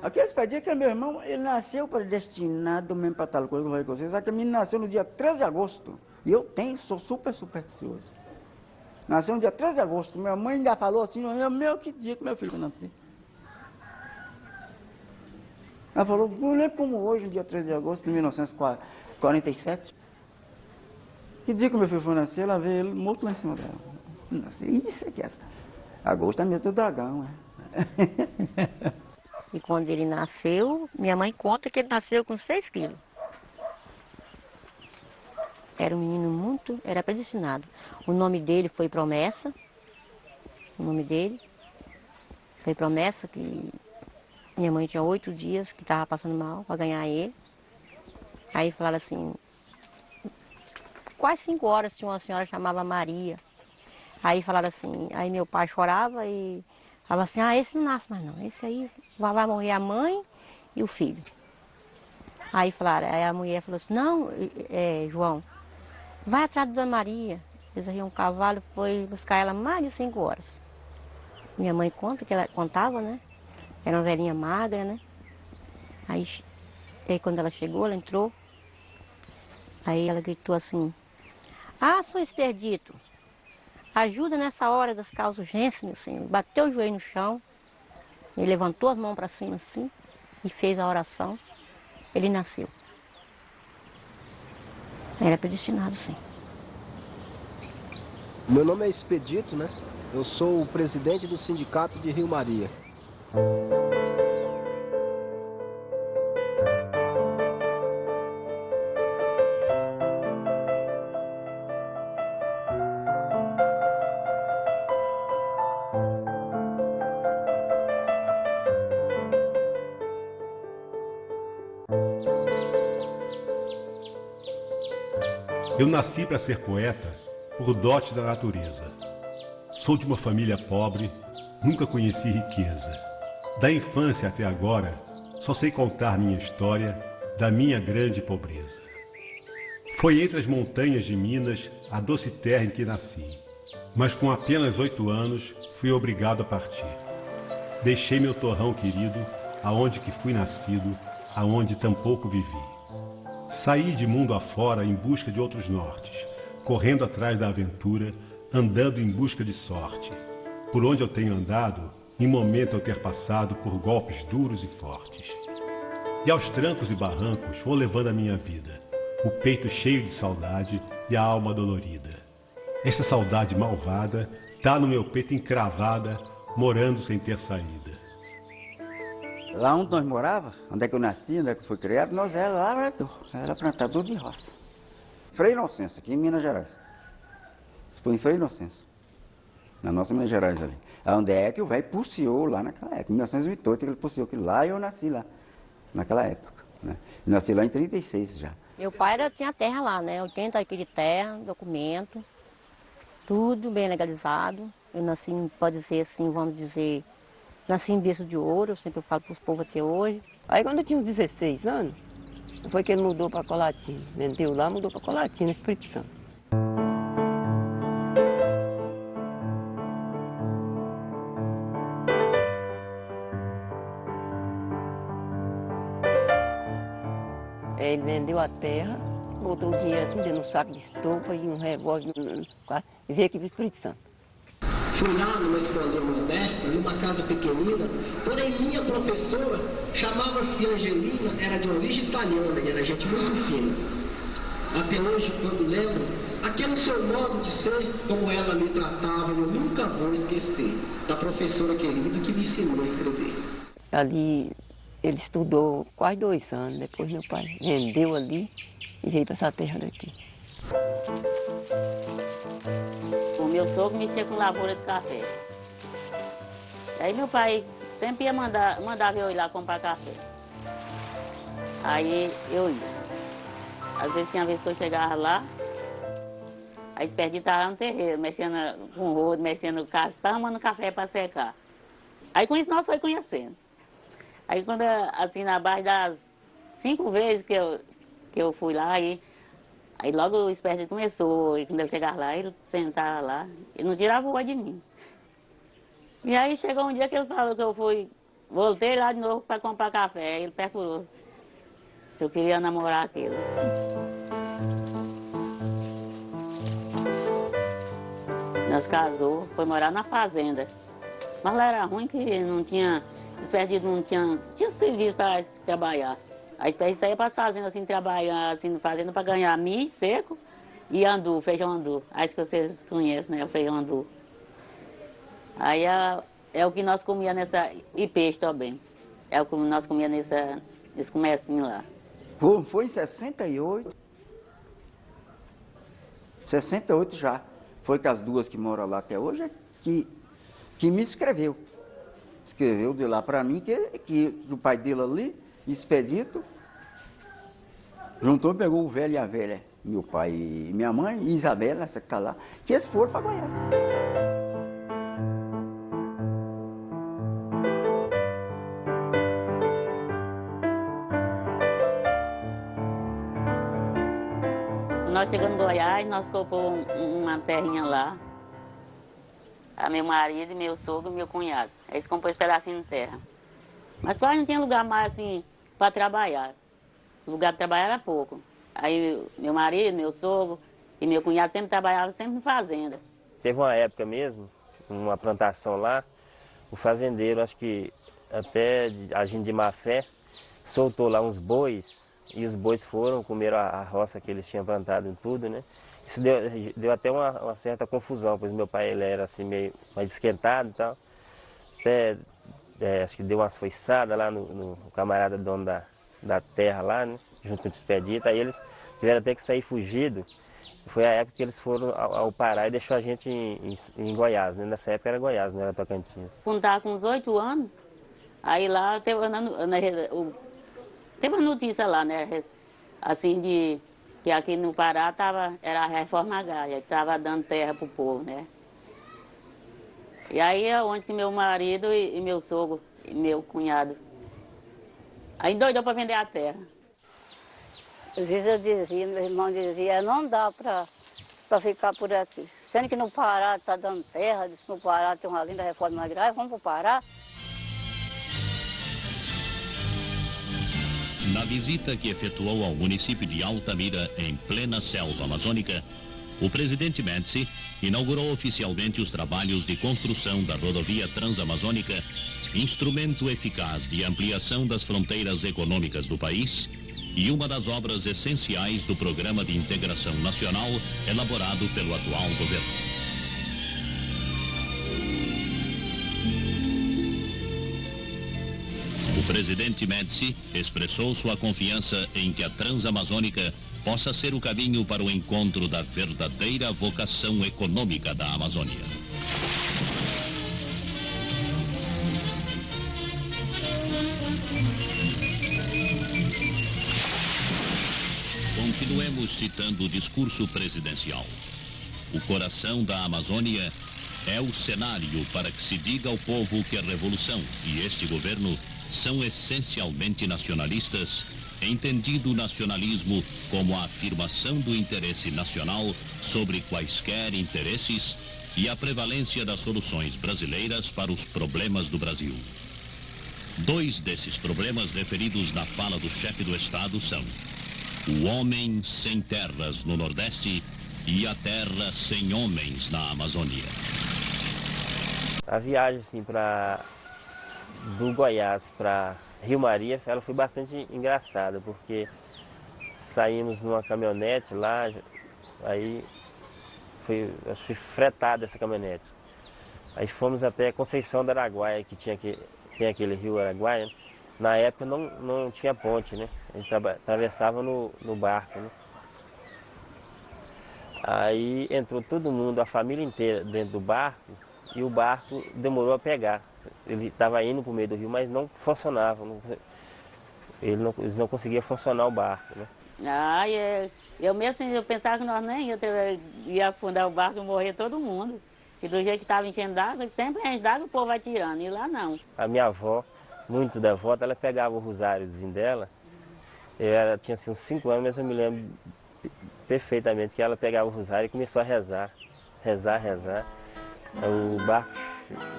Aqui eles pediam que meu irmão, ele nasceu predestinado mesmo para tal coisa que eu falei com vocês. Só que o menino nasceu no dia 13 de agosto. E eu sou super supersticioso. Nasceu no dia 13 de agosto. Minha mãe ainda falou assim, meu, que dia que meu filho vai nascer. Ela falou, não lembro como hoje, no dia 13 de agosto de 1947. Que dia que meu filho foi nascer, ela veio ele morto lá em cima dela. Isso aqui é. Agosto é mês do dragão, é. E quando ele nasceu, minha mãe conta que ele nasceu com 6 quilos. Era um menino era predestinado. O nome dele foi Promessa. O nome dele foi Promessa, que minha mãe tinha 8 dias que estava passando mal para ganhar ele. Aí falaram assim, quase 5 horas tinha uma senhora chamava Maria. Aí falaram assim, aí meu pai chorava e falava assim, esse não nasce mais não, esse aí vai morrer a mãe e o filho. Aí falaram, aí a mulher falou assim, não, João, vai atrás da Dona Maria. Eles arriam um cavalo, foi buscar ela mais de 5 horas. Minha mãe conta, que ela contava, né? Era uma velhinha magra, né? Aí quando ela chegou, ela entrou. Aí ela gritou assim, sou expedito, ajuda nessa hora das causas urgências, meu senhor. Bateu o joelho no chão, ele levantou as mãos para cima assim e fez a oração. Ele nasceu. Era predestinado, sim. Meu nome é Expedito, né? Eu sou o presidente do sindicato de Rio Maria. Eu nasci para ser poeta por dote da natureza. Sou de uma família pobre, nunca conheci riqueza. Da infância até agora, só sei contar minha história da minha grande pobreza. Foi entre as montanhas de Minas, a doce terra em que nasci. Mas com apenas 8 anos, fui obrigado a partir. Deixei meu torrão querido, aonde que fui nascido, aonde tampouco vivi. Saí de mundo afora em busca de outros nortes, correndo atrás da aventura, andando em busca de sorte. Por onde eu tenho andado, em momento eu ter passado por golpes duros e fortes. E aos trancos e barrancos vou levando a minha vida, o peito cheio de saudade e a alma dolorida. Esta saudade malvada tá no meu peito encravada, morando sem ter saída. Lá onde nós morávamos, onde é que eu nasci, onde é que eu fui criado, nós era lavrador, era plantador de roça. Frei Inocêncio, aqui em Minas Gerais. Isso foi em Frei Inocêncio, na nossa Minas Gerais ali. Onde é que o velho pulseou lá naquela época, em 1928, ele pulseou aquilo lá e eu nasci lá, naquela época. Né? Eu nasci lá em 36 já. Meu pai tinha terra lá, né? 80 aqui de terra, documento, tudo bem legalizado. Eu nasci, pode dizer assim, vamos dizer, nasci em berço de ouro, eu sempre falo para os povos até hoje. Aí quando eu tinha uns 16 anos, foi que ele mudou para Colatina. Vendeu lá, mudou para Colatina, Espírito Santo. Ele vendeu a terra botou o dinheiro tudo dentro de um saco de estopa e um revólver e veio aqui para o Espírito Santo. Fui lá numa escolinha modesta, numa casa pequenina, porém minha professora chamava-se Angelina, era de origem italiana e era gente muito fina. Até hoje, quando lembro, aquele seu modo de ser, como ela me tratava, eu nunca vou esquecer, da professora querida que me ensinou a escrever. Ali ele estudou quase 2 anos, depois meu pai vendeu ali e veio para essa terra daqui. O meu sogro mexia com lavoura de café. Aí meu pai sempre mandava eu ir lá comprar café. Aí eu ia. Às vezes tinha vez que eu chegava lá, aí Expedito estava lá no terreiro, mexendo com o rodo, mexendo no carro, estava arrumando café para secar. Aí com isso nós foi conhecendo. Aí quando, assim, na base das 5 vezes que eu fui lá, aí logo o Expedito começou, e quando ele chegava lá, ele sentava lá, ele não tirava o olho de mim. E aí chegou um dia que ele falou que eu voltei lá de novo para comprar café, aí ele perfurou se eu queria namorar aquele. Nós casou, foi morar na fazenda. Mas lá era ruim que não tinha, Expedito não tinha serviço para trabalhar. Aí Expedito saía para as fazendas assim, trabalhar assim, na fazenda para ganhar milho seco e andu, feijão andu. Acho que vocês conhecem, né, o feijão andu. Aí é o que nós comia nessa, e peixe também. É o que nós comia nesse comecinho lá. Foi em 68. 68 já. Foi com as duas que moram lá até hoje que me escreveu. Escreveu de lá para mim que o pai dele ali, Expedito, juntou e pegou o velho e a velha, meu pai e minha mãe, e Isabela, essa que está lá, que eles foram para Goiás. Nós chegamos em Goiás, nós compramos uma terrinha lá. A meu marido, meu sogro e meu cunhado. Eles compraram esse pedacinho de terra. Mas quase não tinha lugar mais assim para trabalhar. O lugar de trabalhar era pouco. Aí meu marido, meu sogro e meu cunhado sempre trabalhavam sempre em fazenda. Teve uma época mesmo, uma plantação lá, o fazendeiro, acho que até agindo de má fé, soltou lá uns bois. E os bois foram, comeram a roça que eles tinham plantado em tudo, né? Isso deu até uma certa confusão, pois meu pai ele era assim meio mais esquentado e tal. Até acho que deu umas foiçadas lá no camarada dono da terra lá, né? Junto com o Expedito. Aí eles tiveram até que sair fugido. Foi a época que eles foram ao Pará e deixou a gente em Goiás, né? Nessa época era Goiás, não era Tocantins. Quando estava com uns 8 anos, aí lá teve uma notícia lá, né? Assim que aqui no Pará era a reforma agrária, que estava dando terra para o povo, né? E aí é onde que meu marido e meu sogro e meu cunhado aí doidou para vender a terra. Às vezes eu dizia, meu irmão dizia, não dá para ficar por aqui. Sendo que no Pará está dando terra, disse no Pará tem uma linda reforma agrária, vamos para o Pará. Na visita que efetuou ao município de Altamira, em plena selva amazônica, o presidente Médici inaugurou oficialmente os trabalhos de construção da rodovia transamazônica, instrumento eficaz de ampliação das fronteiras econômicas do país e uma das obras essenciais do Programa de Integração Nacional elaborado pelo atual governo. O presidente Médici expressou sua confiança em que a Transamazônica possa ser o caminho para o encontro da verdadeira vocação econômica da Amazônia. Continuemos citando o discurso presidencial. O coração da Amazônia é o cenário para que se diga ao povo que a revolução e este governo são essencialmente nacionalistas, entendido o nacionalismo como a afirmação do interesse nacional sobre quaisquer interesses e a prevalência das soluções brasileiras para os problemas do Brasil. 2 desses problemas referidos na fala do chefe do Estado são O homem sem terras no Nordeste e a terra sem homens na Amazônia. A viagem assim, do Goiás para Rio Maria, ela foi bastante engraçada, porque saímos numa caminhonete lá, aí foi fretada essa caminhonete. Aí fomos até Conceição do Araguaia, que tem aquele rio Araguaia. Na época não tinha ponte, né? A gente atravessava no barco, né? Aí entrou todo mundo, a família inteira dentro do barco, e o barco demorou a pegar. Ele estava indo para o meio do rio, mas não funcionava. Eles não conseguiam funcionar o barco, né? Eu mesmo eu pensava que nós nem ia afundar o barco e morrer todo mundo. E do jeito que estava enchendo d'água, sempre enche d'água o povo vai tirando, e lá não. A minha avó, muito devota, ela pegava o rosáriozinho dela. Ela tinha assim, uns 5 anos, mas eu me lembro perfeitamente que ela pegava o rosário e começou a rezar. O barco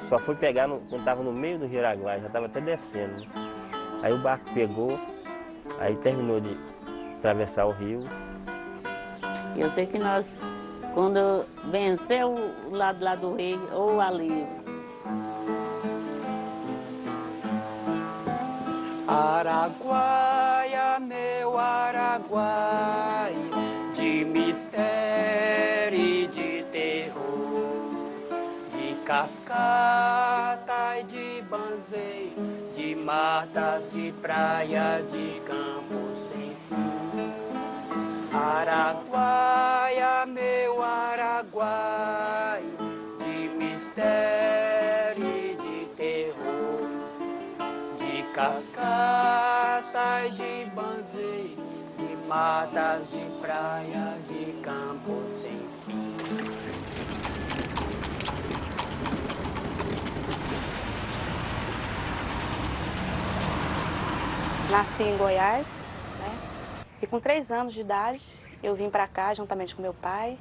só foi pegar quando estava no meio do rio Araguaia, já estava até descendo, né? Aí o barco pegou, aí terminou de atravessar o rio. Eu sei que nós, quando venceu o lado lá do rio, ou ali. Araguaia, meu Araguaia, de mistério e de terror, de cascata e de banzeiro, de matas, de praia, de campos sem fim. Araguaia, meu Araguaia, de mistério e de terror, de cascata e de banzeiro, de matas, de praia, de campos sem fim. Nasci em Goiás, né? E com 3 anos de idade eu vim para cá juntamente com meu pai,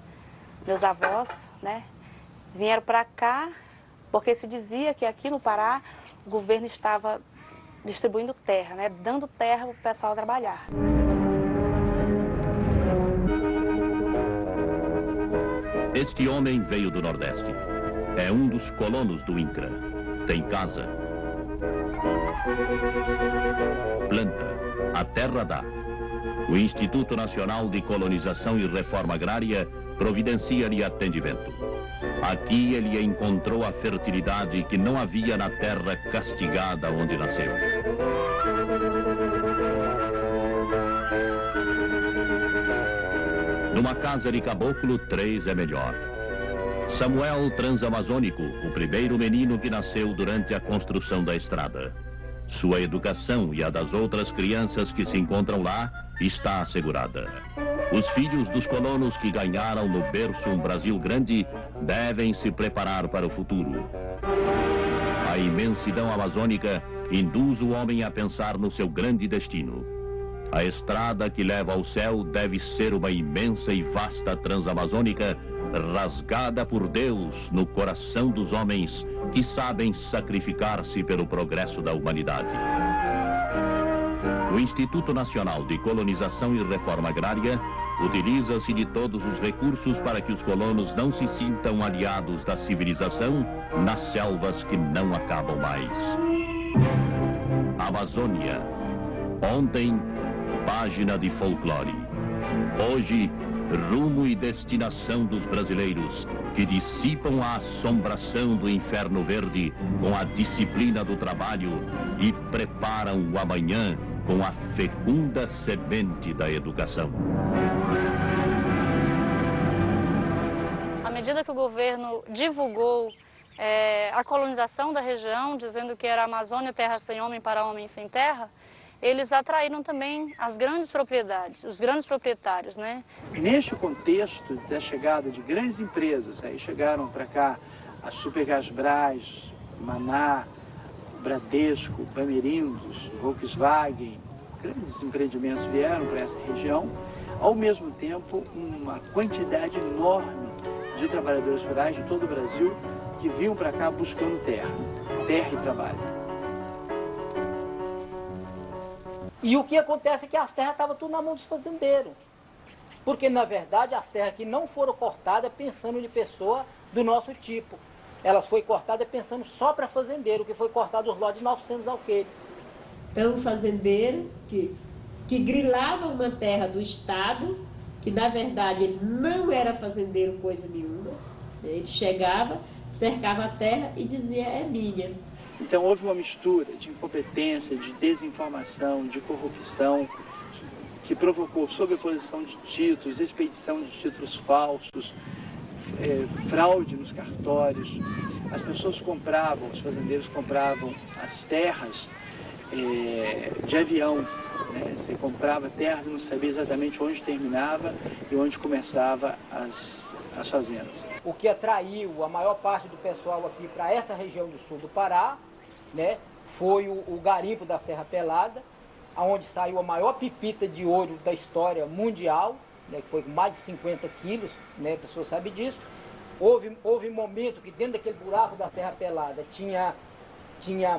meus avós, né? Vieram para cá porque se dizia que aqui no Pará o governo estava distribuindo terra, né? Dando terra para o pessoal trabalhar. Este homem veio do Nordeste. É um dos colonos do INCRA. Tem casa. Planta. A terra dá. O Instituto Nacional de Colonização e Reforma Agrária providencia-lhe atendimento. Aqui ele encontrou a fertilidade que não havia na terra castigada onde nasceu. Numa casa de caboclo, 3 é melhor. Samuel Transamazônico, o primeiro menino que nasceu durante a construção da estrada. Sua educação e a das outras crianças que se encontram lá está assegurada. Os filhos dos colonos que ganharam no berço um Brasil grande devem se preparar para o futuro. A imensidão amazônica induz o homem a pensar no seu grande destino. A estrada que leva ao céu deve ser uma imensa e vasta transamazônica rasgada por Deus no coração dos homens que sabem sacrificar-se pelo progresso da humanidade. O Instituto Nacional de Colonização e Reforma Agrária utiliza-se de todos os recursos para que os colonos não se sintam aliados da civilização nas selvas que não acabam mais. Amazônia. Ontem, página de folclore. Hoje, rumo e destinação dos brasileiros que dissipam a assombração do inferno verde com a disciplina do trabalho e preparam o amanhã com a fecunda semente da educação. À medida que o governo divulgou a colonização da região, dizendo que era Amazônia, terra sem homem para homem sem terra, eles atraíram também as grandes propriedades, os grandes proprietários, né? Neste contexto da chegada de grandes empresas, aí chegaram para cá a Supergasbras, Maná, Bradesco, Bamerindos, Volkswagen, grandes empreendimentos vieram para essa região, ao mesmo tempo uma quantidade enorme de trabalhadores rurais de todo o Brasil que vinham para cá buscando terra e trabalho. E o que acontece é que as terras estavam tudo na mão dos fazendeiros. Porque, na verdade, as terras que não foram cortadas pensando de pessoa do nosso tipo. Elas foram cortadas pensando só para fazendeiro, que foi cortado os lotes de 900 alqueires. Então, o fazendeiro que grilava uma terra do Estado, que na verdade ele não era fazendeiro coisa nenhuma, ele chegava, cercava a terra e dizia, é minha. Então houve uma mistura de incompetência, de desinformação, de corrupção, que provocou sobreposição de títulos, expedição de títulos falsos, fraude nos cartórios. As pessoas compravam, os fazendeiros compravam as terras de avião, né? Você comprava terras e não sabia exatamente onde terminava e onde começava as fazendas. O que atraiu a maior parte do pessoal aqui para essa região do sul do Pará, né, foi o garimpo da Serra Pelada, onde saiu a maior pepita de ouro da história mundial, né, que foi com mais de 50 quilos, né, a pessoa sabe disso. Houve um momento que dentro daquele buraco da Serra Pelada tinha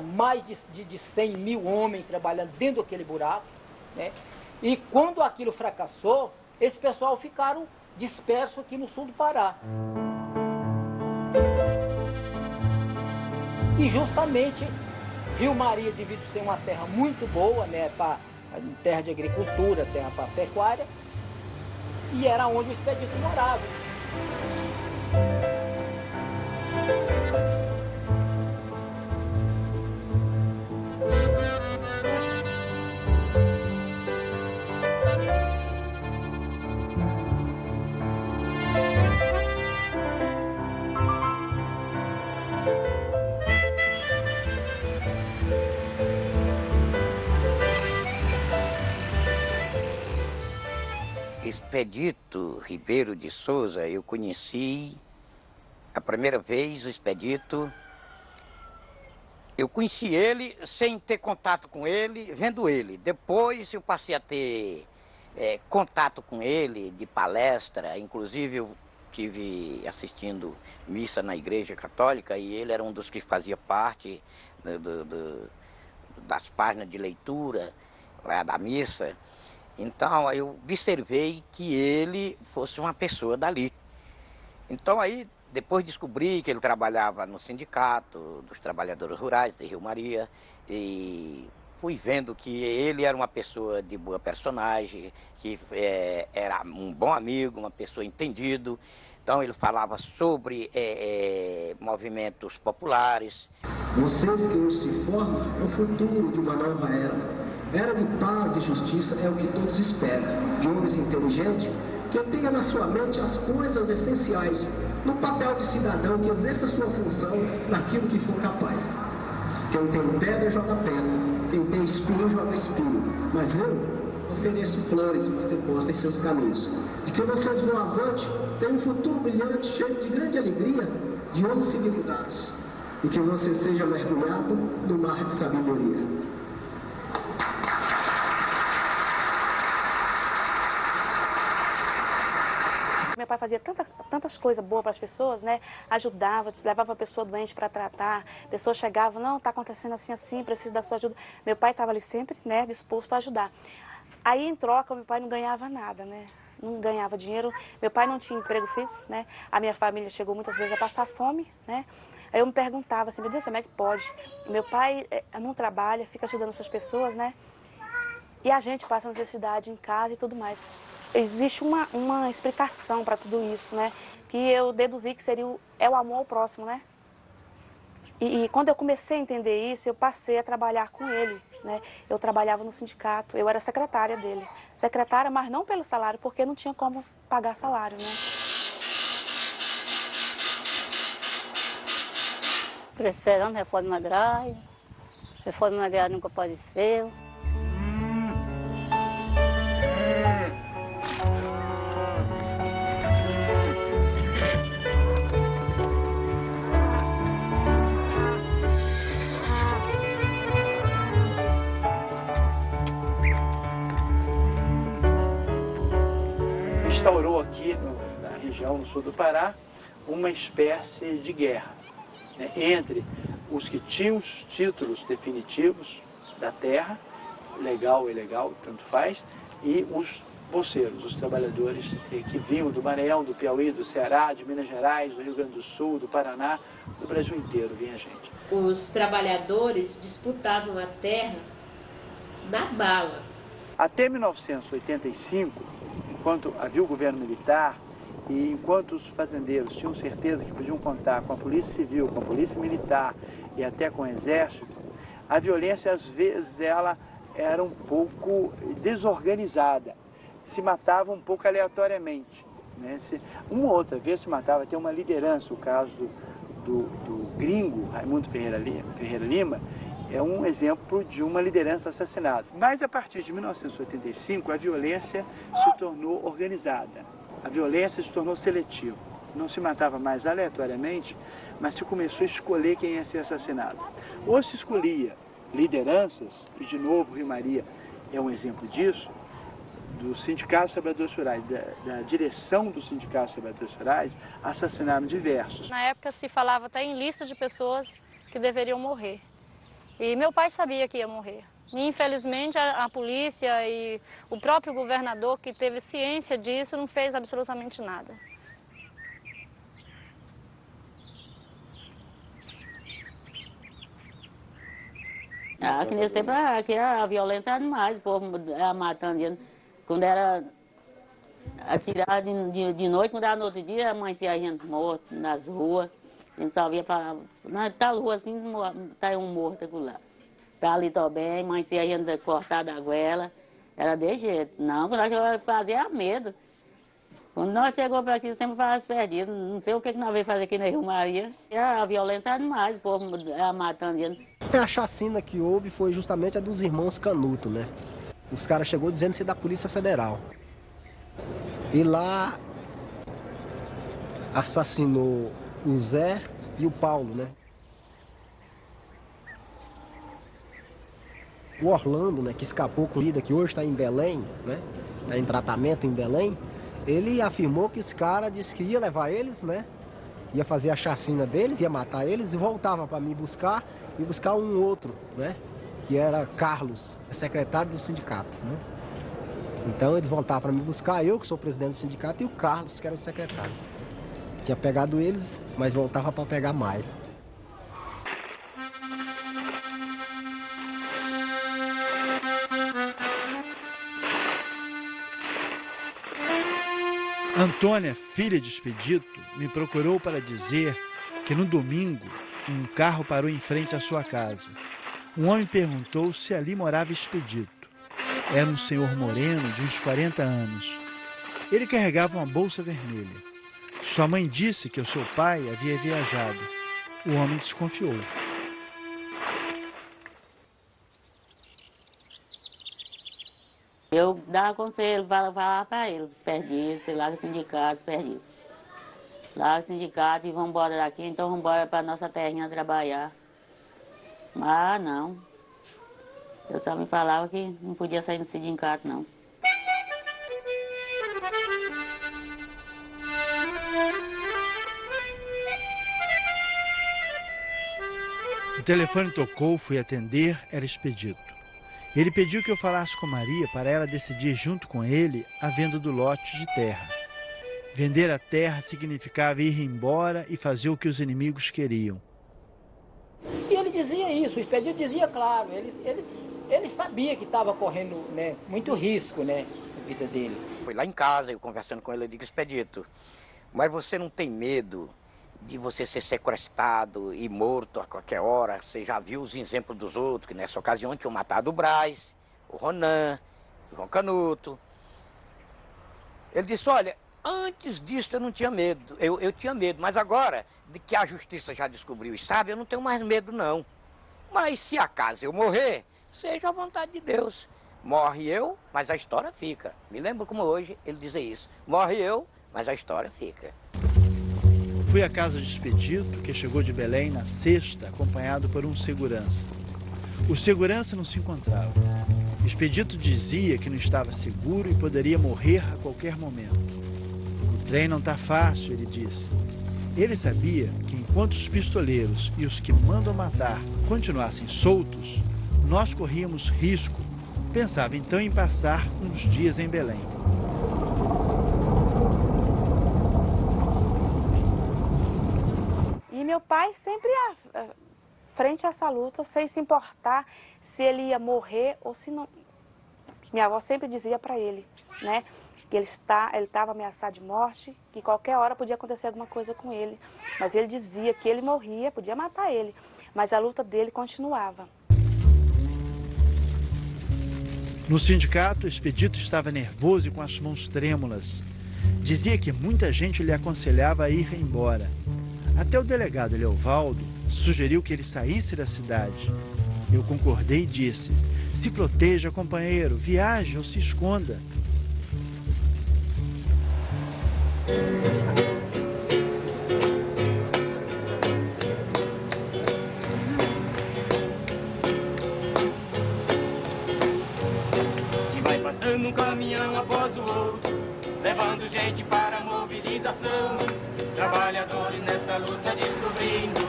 mais de 100 mil homens trabalhando dentro daquele buraco, né, e quando aquilo fracassou, esse pessoal ficaram dispersos aqui no sul do Pará. E justamente Rio Maria, devido ser uma terra muito boa, né, terra de agricultura, terra para pecuária, e era onde o Expedito morava. Expedito Ribeiro de Souza, eu conheci a primeira vez o Expedito. Eu conheci ele sem ter contato com ele, vendo ele. Depois eu passei a ter contato com ele de palestra, inclusive eu tive assistindo missa na Igreja Católica e ele era um dos que fazia parte das páginas de leitura lá da missa. Então eu observei que ele fosse uma pessoa dali. Então aí depois descobri que ele trabalhava no Sindicato dos Trabalhadores Rurais de Rio Maria e fui vendo que ele era uma pessoa de boa personagem, que era um bom amigo, uma pessoa entendido. Então ele falava sobre movimentos populares. Vocês que hoje se formam é o futuro de uma nova era. Era de paz e justiça é o que todos esperam. De homens inteligentes que tenha na sua mente as coisas essenciais no papel de cidadão que exerça sua função naquilo que for capaz. Quem tem pedra joga pedra, quem tem espinho joga espinho, mas eu ofereço flores para ser posta em seus caminhos. De que vocês vão avante, tenham um futuro brilhante, cheio de grande alegria, de homens civilizados. E que você seja mergulhado no mar de sabedoria. Meu pai fazia tantas coisas boas para as pessoas, né? Ajudava, levava a pessoa doente para tratar. A pessoa chegava, não, está acontecendo assim, assim, preciso da sua ajuda. Meu pai estava ali sempre, né, disposto a ajudar. Aí, em troca, meu pai não ganhava nada, né? Não ganhava dinheiro. Meu pai não tinha emprego fixo, né? A minha família chegou muitas vezes a passar fome, né? Aí eu me perguntava assim, meu Deus, como é que pode? Meu pai não trabalha, fica ajudando essas pessoas, né? E a gente passa necessidade em casa e tudo mais. Existe uma explicação para tudo isso, né? Que eu deduzi que seria o amor ao próximo, né? E quando eu comecei a entender isso, eu passei a trabalhar com ele, né? Eu trabalhava no sindicato, eu era secretária dele. Secretária, mas não pelo salário, porque não tinha como pagar salário, né? Estou esperando reforma agrária. Reforma agrária nunca apareceu. Instaurou aqui na região no sul do Pará uma espécie de guerra, né, entre os que tinham os títulos definitivos da terra legal ou ilegal, tanto faz, e os bolseiros, os trabalhadores que vinham do Maranhão, do Piauí, do Ceará, de Minas Gerais, do Rio Grande do Sul, do Paraná, do Brasil inteiro vinha gente. Os trabalhadores disputavam a terra na bala. Até 1985, enquanto havia o governo militar e enquanto os fazendeiros tinham certeza que podiam contar com a polícia civil, com a polícia militar e até com o exército, a violência às vezes ela era um pouco desorganizada, se matava um pouco aleatoriamente, né? Uma ou outra vez se matava, tem uma liderança, o caso do gringo Raimundo Ferreira Lima, é um exemplo de uma liderança assassinada. Mas a partir de 1985 a violência se tornou organizada, a violência se tornou seletiva. Não se matava mais aleatoriamente, mas se começou a escolher quem ia ser assassinado. Ou se escolhia lideranças, e de novo Rio Maria é um exemplo disso, do Sindicato dos Trabalhadores Rurais, da direção do Sindicato dos Trabalhadores Rurais, assassinaram diversos. Na época se falava até em lista de pessoas que deveriam morrer. E meu pai sabia que ia morrer. E, infelizmente, a polícia e o próprio governador, que teve ciência disso, não fez absolutamente nada. Que nesse tempo aqui a violência era demais, o povo era matando. Quando era atirar de noite, quando era no outro dia, amanhecia a gente morto nas ruas. A gente só via para tal rua assim, tá um morto lá. Pra ali também, amanhecia a gente cortada a goela. Era de jeito. Não, quando nós fazia medo. Quando nós chegamos para aqui, sempre falava perdido. Não sei o que nós veio fazer aqui na Rio Maria. A violência era demais, o povo era matando gente. A chacina que houve foi justamente a dos irmãos Canuto, né? Os caras chegou dizendo ser da Polícia Federal. E lá assassinou o Zé e o Paulo, né? O Orlando, né, que escapou com vida, que hoje está em Belém, né? Está em tratamento em Belém. Ele afirmou que esse cara disse que ia levar eles, né? Ia fazer a chacina deles, ia matar eles e voltava para me buscar e buscar um outro, né? Que era Carlos, secretário do sindicato, né? Então eles voltavam para me buscar, eu que sou presidente do sindicato, e o Carlos, que era o secretário. Tinha pegado eles, mas voltava para pegar mais. Antônia, filha de Expedito, me procurou para dizer que no domingo um carro parou em frente à sua casa. Um homem perguntou se ali morava Expedito. Era um senhor moreno de uns 40 anos. Ele carregava uma bolsa vermelha. Sua mãe disse que o seu pai havia viajado. O homem desconfiou. Eu dava conselho, falava para ele, perdido, sei lá, do sindicato, perdido. Lá no sindicato e vamos embora daqui, então vamos embora para nossa terrinha trabalhar. Mas não. Eu só me falava que não podia sair do sindicato, não. O telefone tocou, fui atender, era Expedito. Ele pediu que eu falasse com Maria para ela decidir junto com ele a venda do lote de terra. Vender a terra significava ir embora e fazer o que os inimigos queriam. Se ele dizia isso, o Expedito dizia claro, ele sabia que estava correndo, né, muito risco, né, na vida dele. Foi lá em casa, eu conversando com ele, eu digo, Expedito, mas você não tem medo de você ser sequestrado e morto a qualquer hora? Você já viu os exemplos dos outros, que nessa ocasião tinham matado o Braz, o Ronan, o João Canuto. Ele disse, olha, antes disso eu não tinha medo, eu tinha medo, mas agora, de que a justiça já descobriu e sabe, eu não tenho mais medo não. Mas se acaso eu morrer, seja a vontade de Deus. Morre eu, mas a história fica. Me lembro como hoje ele dizia isso. Morre eu, mas a história fica. Fui à casa de Expedito, que chegou de Belém na sexta, acompanhado por um segurança. O segurança não se encontrava. Expedito dizia que não estava seguro e poderia morrer a qualquer momento. O trem não está fácil, ele disse. Ele sabia que enquanto os pistoleiros e os que mandam matar continuassem soltos, nós corríamos risco pensava então em passar uns dias em Belém. E meu pai sempre frente a essa luta, sem se importar se ele ia morrer ou se não. Minha avó sempre dizia para ele, né, que ele estava ameaçado de morte, que qualquer hora podia acontecer alguma coisa com ele. Mas ele dizia que ele morria, podia matar ele, mas a luta dele continuava. No sindicato, Expedito estava nervoso e com as mãos trêmulas. Dizia que muita gente lhe aconselhava a ir embora. Até o delegado Leovaldo sugeriu que ele saísse da cidade. Eu concordei e disse: se proteja, companheiro, viaje ou se esconda. E vai passando um caminhão após o outro, levando gente para a mobilização. Trabalhadores nessa luta descobrindo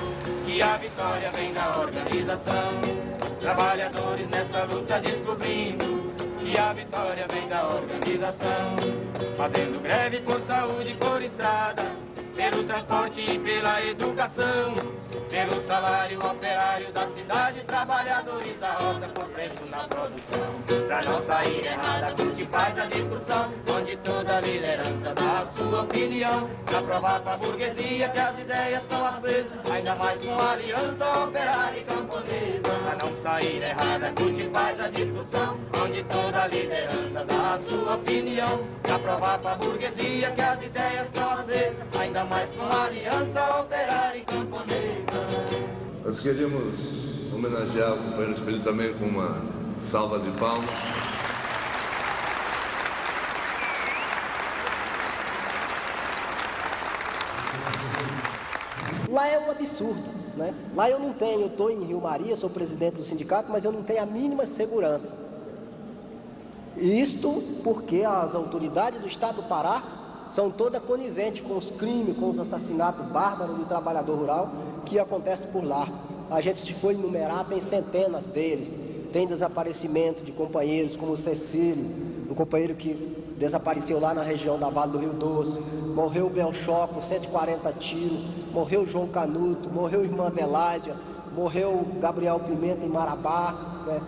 que a vitória vem da organização. Trabalhadores nessa luta descobrindo que a vitória vem da organização. Fazendo greve por saúde e por estrada, pelo transporte e pela educação, pelo salário operário da cidade, trabalhadores da roça por preço na produção. Pra não sair errada, a gente faz a discussão, onde toda a liderança dá a sua opinião, pra provar pra burguesia que as ideias são acesas, ainda mais com a aliança operária e camponesa. Pra não sair errada, a gente faz a discussão, onde toda a liderança dá a sua opinião, pra provar pra burguesia que as ideias são acesas, ainda mais com a aliança operária e camponesa. Nós queríamos homenagear o companheiro Expedito também com uma salva de palmas. Lá é um absurdo, né? Lá eu não tenho, eu estou em Rio Maria, sou presidente do sindicato, mas eu não tenho a mínima segurança. Isto porque as autoridades do estado do Pará são todas coniventes com os crimes, com os assassinatos bárbaros do trabalhador rural que acontece por lá. A gente, se for enumerar, tem centenas deles. Tem desaparecimento de companheiros como o Cecílio, um companheiro que desapareceu lá na região da Vale do Rio Doce. Morreu o Belchó com 140 tiros, morreu o João Canuto, morreu a irmã Adelaide, morreu o Gabriel Pimenta em Marabá, né?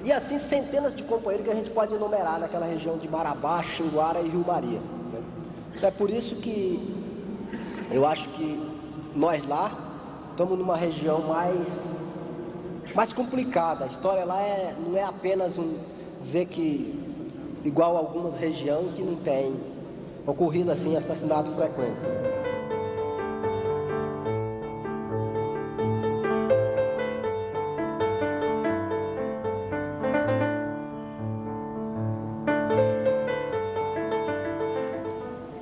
E assim centenas de companheiros que a gente pode enumerar naquela região de Marabá, Xinguara e Rio Maria, né? É por isso que eu acho que nós lá estamos numa região mais complicada. A história lá não é apenas dizer que igual a algumas regiões que não tem ocorrido assim assassinatos frequentes.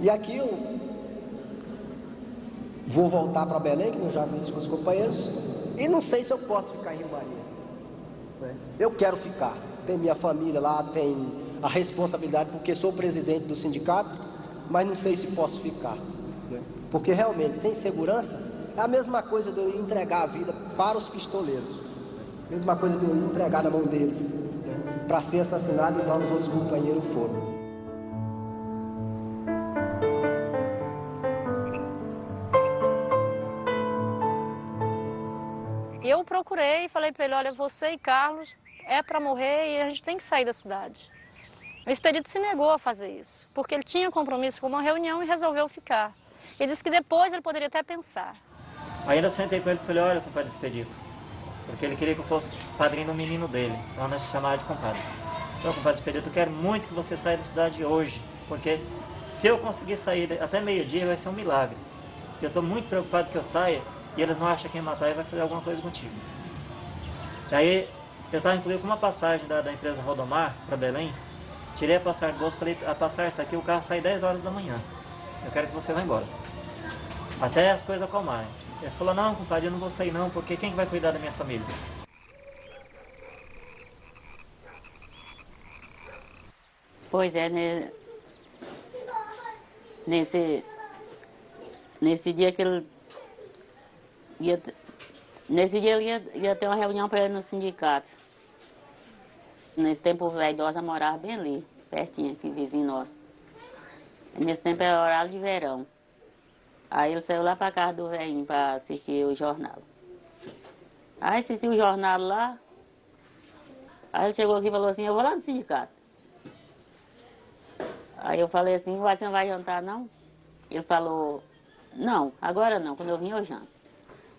E aqui eu vou voltar para Belém, que eu já fiz com os companheiros, e não sei se eu posso ficar em Rio Maria, né? Eu quero ficar, tem minha família lá, tem a responsabilidade, porque sou presidente do sindicato, mas não sei se posso ficar, né? Porque realmente, sem segurança, é a mesma coisa de eu entregar a vida para os pistoleiros, a mesma coisa de eu entregar na mão deles, né? Para ser assassinado igual os outros companheiros foram. Eu procurei e falei para ele: olha, você e Carlos é para morrer e a gente tem que sair da cidade. O Expedito se negou a fazer isso, porque ele tinha compromisso com uma reunião e resolveu ficar. Ele disse que depois ele poderia até pensar. Ainda sentei com ele e falei: olha, compadre Expedito, porque ele queria que eu fosse padrinho do menino dele, então nós se chamava de compadre. Então, compadre Expedito, eu quero muito que você saia da cidade hoje, porque se eu conseguir sair até meio-dia vai ser um milagre. Eu estou muito preocupado que eu saia e eles não acham quem matar e vai fazer alguma coisa contigo. Aí eu estava incluído com uma passagem da empresa Rodomar para Belém, tirei a passagem do bolso, falei: a passagem está aqui, o carro sai 10 horas da manhã, eu quero que você vá embora, até as coisas acalmarem. Ele falou: não, compadre, eu não vou sair não, porque quem que vai cuidar da minha família? Pois é, né? Nesse dia que ele ia ter uma reunião para ele no sindicato. Nesse tempo o velho idosa morava bem ali, pertinho, aqui, vizinho nosso. Nesse tempo era horário de verão. Aí ele saiu lá pra casa do velhinho pra assistir o jornal. Aí assistiu o jornal lá. Aí ele chegou aqui e falou assim, eu vou lá no sindicato. Aí eu falei assim, você não vai jantar não? Ele falou, não, agora não, quando eu vim eu janto.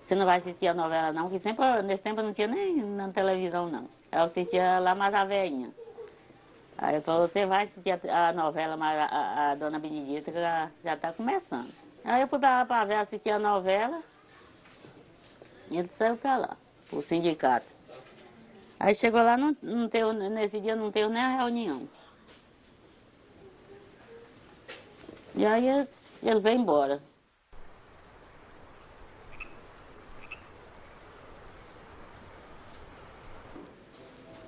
Você não vai assistir a novela não, porque nesse tempo não tinha nem na televisão não. Eu assistia lá mais a velhinha. Aí ele falou, você vai assistir a novela, mas a dona Benedita que já tá começando. Aí eu fui pra ver assistir a novela e ele saiu pra lá, pro sindicato. Aí chegou lá, nesse dia não teve nem a reunião. E aí ele veio embora.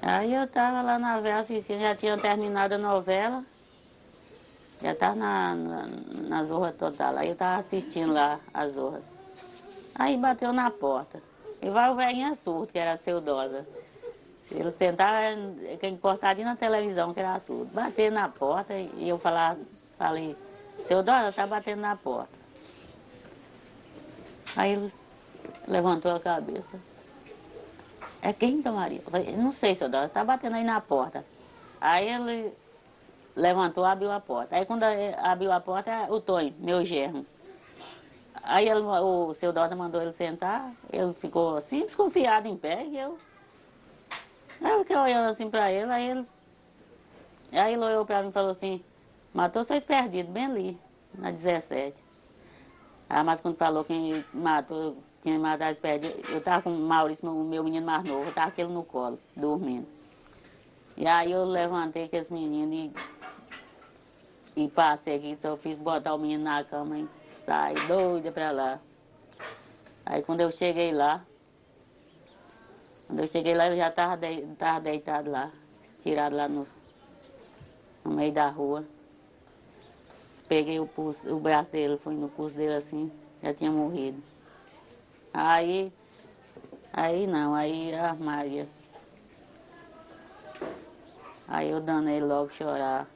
Aí eu tava lá na novela assistindo, já tinha terminado a novela. Já tava na Zorra Total, aí eu tava assistindo lá a Zorra. Aí bateu na porta. E vai o velhinho surdo, que era Seudosa. Ele sentava, que importadinho na televisão, que era surdo. Bateu na porta e eu falei, Seudosa, tá batendo na porta. Aí ele levantou a cabeça. É quem, Dona Maria? Eu falei, não sei, Seudosa, tá batendo aí na porta. Aí ele levantou e abriu a porta. Aí quando abriu a porta, o Tonho, meu genro. Aí o Seudosa mandou ele sentar, ele ficou assim, desconfiado em pé, e eu fiquei olhando assim pra ele, aí ele olhou pra mim e falou assim, matou seus perdidos, bem ali, na 17. Aí mas quando falou quem matou, quem matado os perdidos, eu tava com o Maurício, meu menino mais novo, eu tava com ele no colo, dormindo. E aí eu levantei com esse menino e passei aqui, só fiz botar o menino na cama e saí doida pra lá. Aí quando eu cheguei lá, eu já tava deitado lá, tirado lá no meio da rua. Peguei o braço dele, fui no pulso dele assim, já tinha morrido. Aí a Maria. Aí eu danei logo chorar.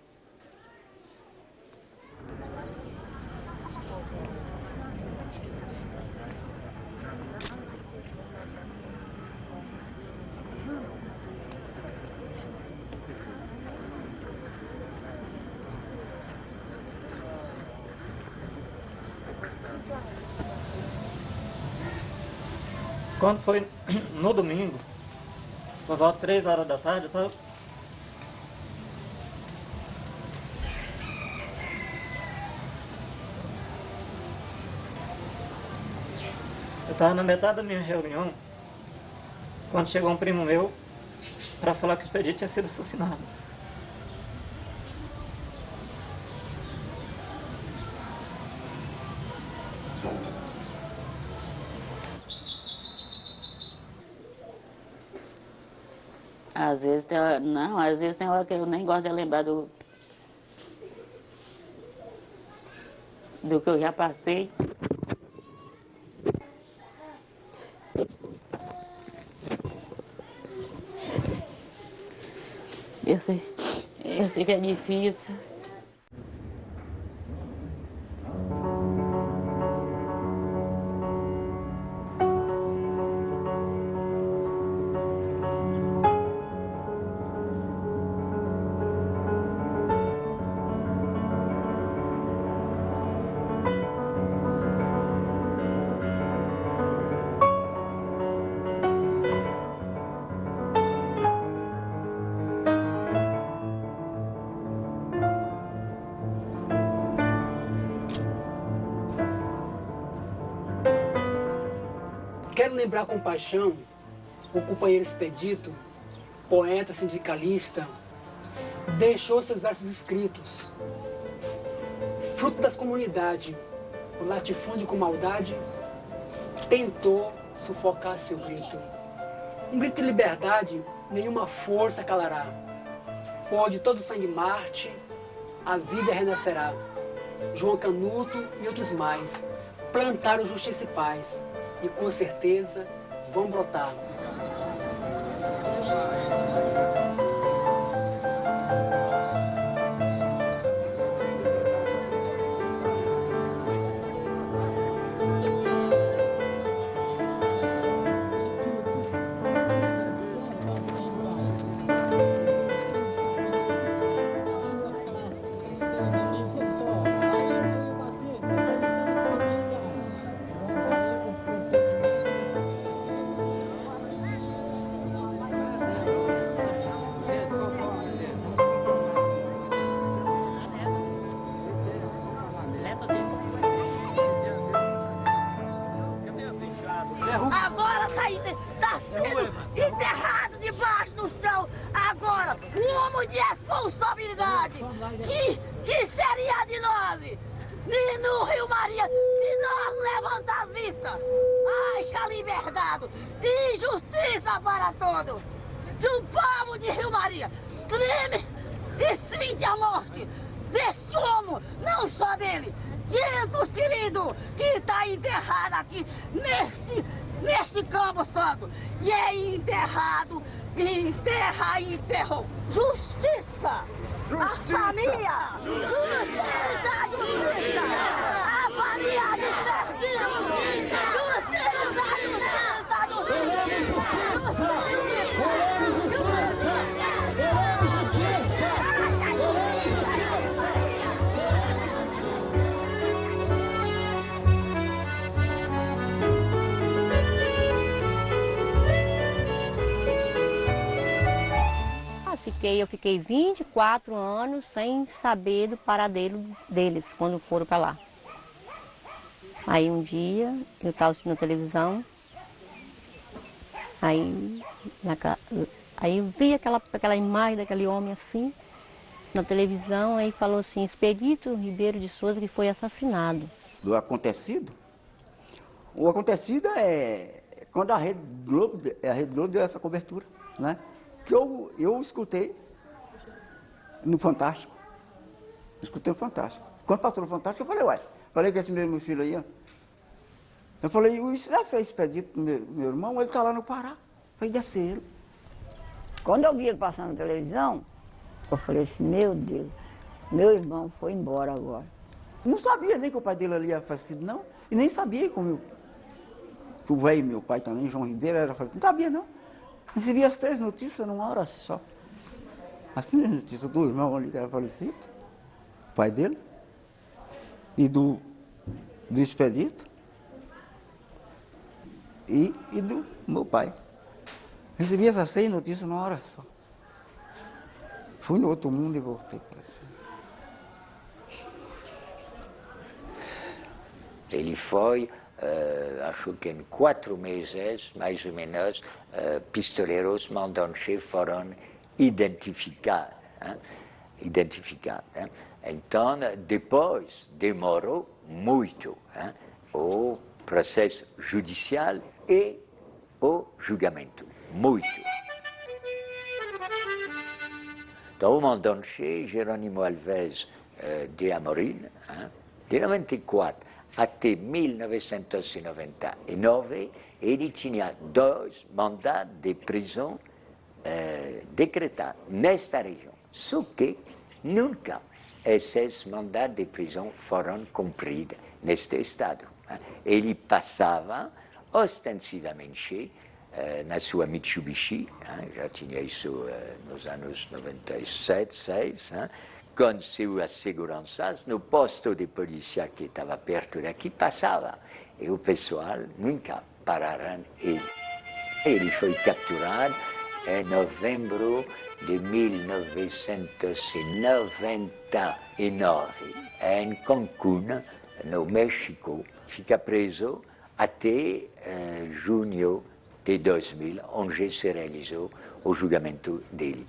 Quando foi no domingo, por volta de 3 horas da tarde, eu estava na metade da minha reunião, quando chegou um primo meu para falar que o expedito tinha sido assassinado. Às vezes tem hora que eu nem gosto de lembrar do que eu já passei. Eu sei que é difícil. Quero lembrar com paixão o companheiro Expedito, poeta, sindicalista, deixou seus versos escritos. Fruto das comunidades, o latifúndio com maldade, tentou sufocar seu grito. Um grito de liberdade, nenhuma força calará. Pode todo sangue Marte, a vida renascerá. João Canuto e outros mais plantaram justiça e paz. E com certeza vão brotar. cidade. Que seria de nós? E no Rio Maria, se nós levantar as vistas, haja liberdade e justiça para todos. Do povo de Rio Maria, crime e sim de a morte. Desse homem, não só dele, dos queridos que está enterrado aqui neste campo santo. E é enterrado, enterra e enterrou. Justiça! A família! Justiça! Justiça! A família de Serginho! Justiça! Justiça! Eu fiquei 24 anos sem saber do paradeiro deles, quando foram para lá. Aí um dia, eu estava assistindo a televisão, aí eu vi aquela imagem daquele homem assim, na televisão, aí falou assim, Expedito Ribeiro de Souza, que foi assassinado. Do acontecido? O acontecido é quando a Rede Globo deu essa cobertura, né? Que eu escutei no Fantástico. Escutei o Fantástico. Quando passou no Fantástico, eu falei, falei com esse meu filho aí, ó. Eu falei, esse é Expedito, meu irmão, ele tá lá no Pará. Foi descer ele. Quando eu vi ele passando na televisão, eu falei assim, meu Deus, meu irmão foi embora agora. Não sabia nem que o pai dele ali era falecido, não. E nem sabia que o velho, meu pai também, João Ribeiro, era falecido. Não sabia, não. Recebi as 3 notícias numa hora só. As 3 notícias do irmão ali que era falecido, o pai dele, e do Expedito, e do meu pai. Recebi essas 3 notícias numa hora só. Fui no outro mundo e voltei para isso. Ele foi, acho que em 4 meses, mais ou menos, pistoleiros mandantes foram identificados. Então, depois, demorou muito o processo judicial e o julgamento. Muito. Então, o mandante Jerônimo Alves de Amorim, de 94 até 1999, ele tinha 2 mandatos de prisão decretados nesta região. Só que nunca esses mandatos de prisão foram cumpridos neste estado. Ele passava ostensivamente na sua Mitsubishi, já tinha isso nos anos 97, 6, com suas seguranças, no posto de polícia que estava perto daqui, passava. E o pessoal nunca pararam ele. Ele foi capturado em novembro de 1999, em Cancún, no México. Fica preso até junho de 2000, onde se realizou o julgamento dele.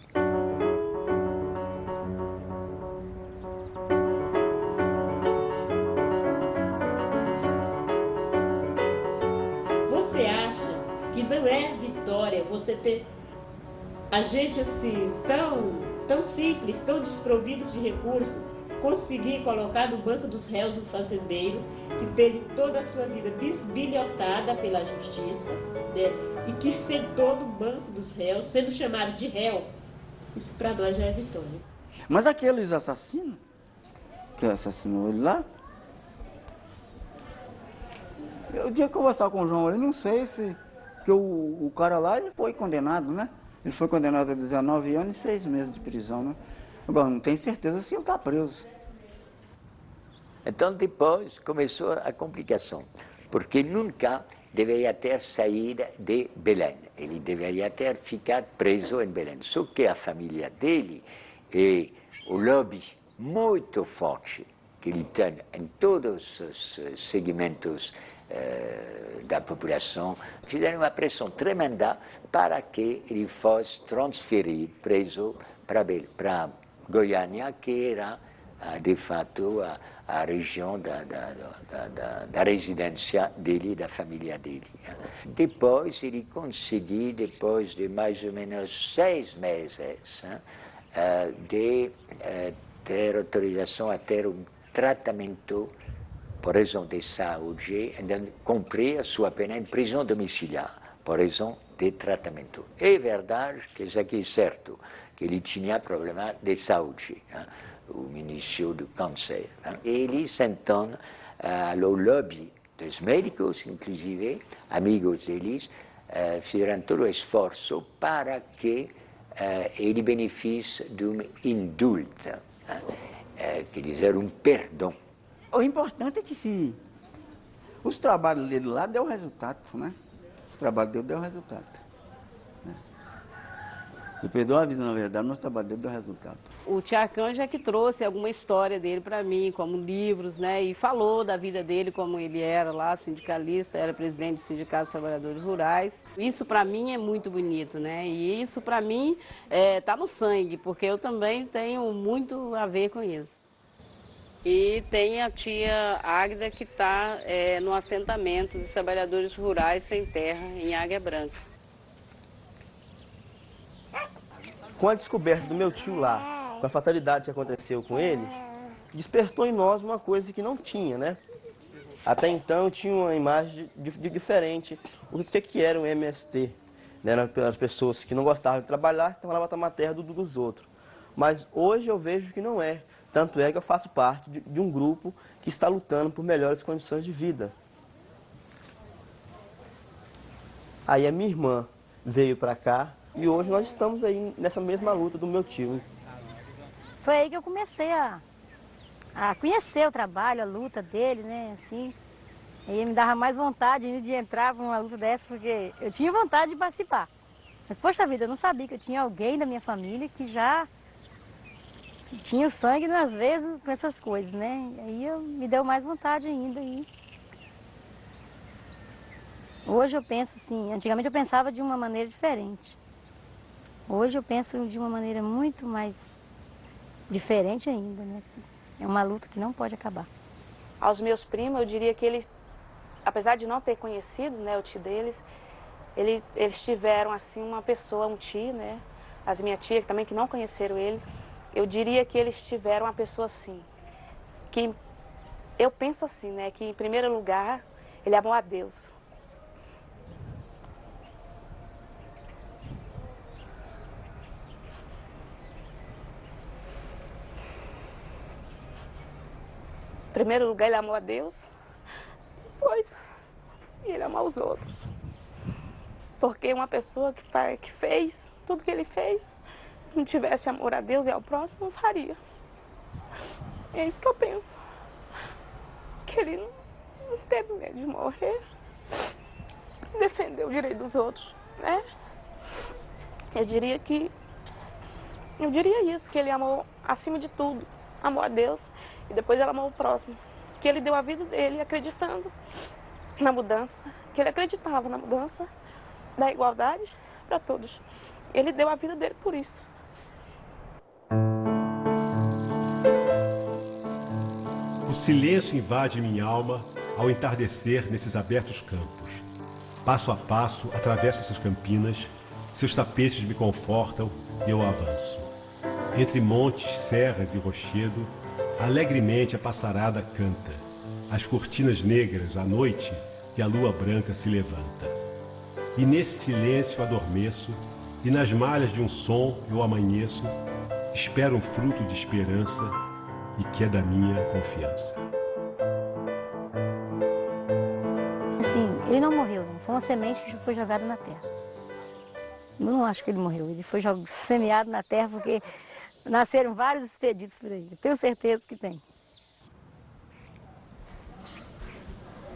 Você acha que não é vitória você ter a gente assim, tão simples, tão desprovidos de recursos, conseguir colocar no banco dos réus um fazendeiro que teve toda a sua vida bisbilhotada pela justiça, né, e que sentou no banco dos réus, sendo chamado de réu? Isso para nós já é vitória. Mas aqueles assassinos, que assassinou ele lá, eu tinha que conversar com o João, eu não sei se... que o cara lá, ele foi condenado, né? Ele foi condenado a 19 anos e 6 meses de prisão, né? Agora, não tenho certeza se ele está preso. Então, depois começou a complicação, porque nunca deveria ter saído de Belém. Ele deveria ter ficado preso em Belém. Só que a família dele e o lobby muito forte que ele tem em todos os segmentos da população, fizeram uma pressão tremenda para que ele fosse transferido, preso para Goiânia, que era, de fato, a região da residência dele e da família dele. Depois, ele conseguiu, depois de mais ou menos 6 meses, de ter autorização a ter um tratamento por razão de saúde, então cumprir a sua pena em prisão domiciliar, por razão de tratamento. É verdade que isso aqui é certo, que ele tinha problema de saúde, o início do câncer. Eles, então, no lobby dos médicos, inclusive, amigos deles, fizeram todo o esforço para que ele beneficie de um indulto, quer dizer, um perdão. O importante é que se os trabalhos dele lá deu resultado, né? Os trabalhos dele deu resultado. Né? Ele perdeu a vida, na verdade, mas o trabalho dele deu resultado. O Tia Arcanjo é que trouxe alguma história dele para mim, como livros, né? E falou da vida dele, como ele era lá, sindicalista, era presidente do Sindicato dos Trabalhadores Rurais. Isso para mim é muito bonito, né? E isso para mim tá no sangue, porque eu também tenho muito a ver com isso. E tem a tia Águida que está no assentamento dos trabalhadores rurais sem terra, em Águia Branca. Com a descoberta do meu tio lá, com a fatalidade que aconteceu com ele, despertou em nós uma coisa que não tinha, né? Até então eu tinha uma imagem diferente do que era um MST, né? As pessoas que não gostavam de trabalhar, que estavam lá para tomar terra dos outros. Mas hoje eu vejo que não é. Tanto é que eu faço parte de um grupo que está lutando por melhores condições de vida. Aí a minha irmã veio para cá e hoje nós estamos aí nessa mesma luta do meu tio. Foi aí que eu comecei a conhecer o trabalho, a luta dele, né, assim. Aí me dava mais vontade de entrar para uma luta dessa, porque eu tinha vontade de participar. Mas, poxa vida, eu não sabia que eu tinha alguém da minha família que já tinha o sangue nas vezes com essas coisas, né? Aí me deu mais vontade ainda. Hoje eu penso assim, antigamente eu pensava de uma maneira diferente. Hoje eu penso de uma maneira muito mais diferente ainda, né? É uma luta que não pode acabar. Aos meus primos, eu diria que eles, apesar de não ter conhecido, né, o tio deles, eles tiveram assim uma pessoa, um tio, né? As minhas tias também que não conheceram ele. Eu diria que eles tiveram uma pessoa assim, que eu penso assim, né, que em primeiro lugar, ele amou a Deus. Em primeiro lugar, ele amou a Deus, depois ele amou os outros. Porque uma pessoa que fez tudo que ele fez, se não tivesse amor a Deus e ao próximo, não faria. É isso que eu penso. Que ele não teve medo de morrer, defendeu o direito dos outros, né? Eu diria isso, que ele amou acima de tudo, amou a Deus e depois ele amou o próximo. Que ele deu a vida dele acreditando na mudança, que ele acreditava na mudança da igualdade para todos. Ele deu a vida dele por isso. O silêncio invade minha alma ao entardecer nesses abertos campos. Passo a passo, atravesso essas campinas, seus tapetes me confortam e eu avanço. Entre montes, serras e rochedo, alegremente a passarada canta. As cortinas negras à noite e a lua branca se levanta. E nesse silêncio adormeço, e nas malhas de um som eu amanheço, espero um fruto de esperança e que é da minha confiança. Assim, ele não morreu, não. Foi uma semente que foi jogada na terra. Eu não acho que ele morreu, ele foi semeado na terra porque nasceram vários expedidos por aí. Eu tenho certeza que tem.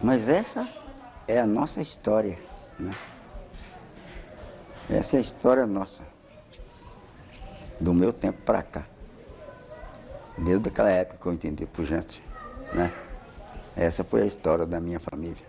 Mas essa é a nossa história, né? Essa é a história nossa, do meu tempo para cá. Desde aquela época que eu entendi por gente, né? Essa foi a história da minha família.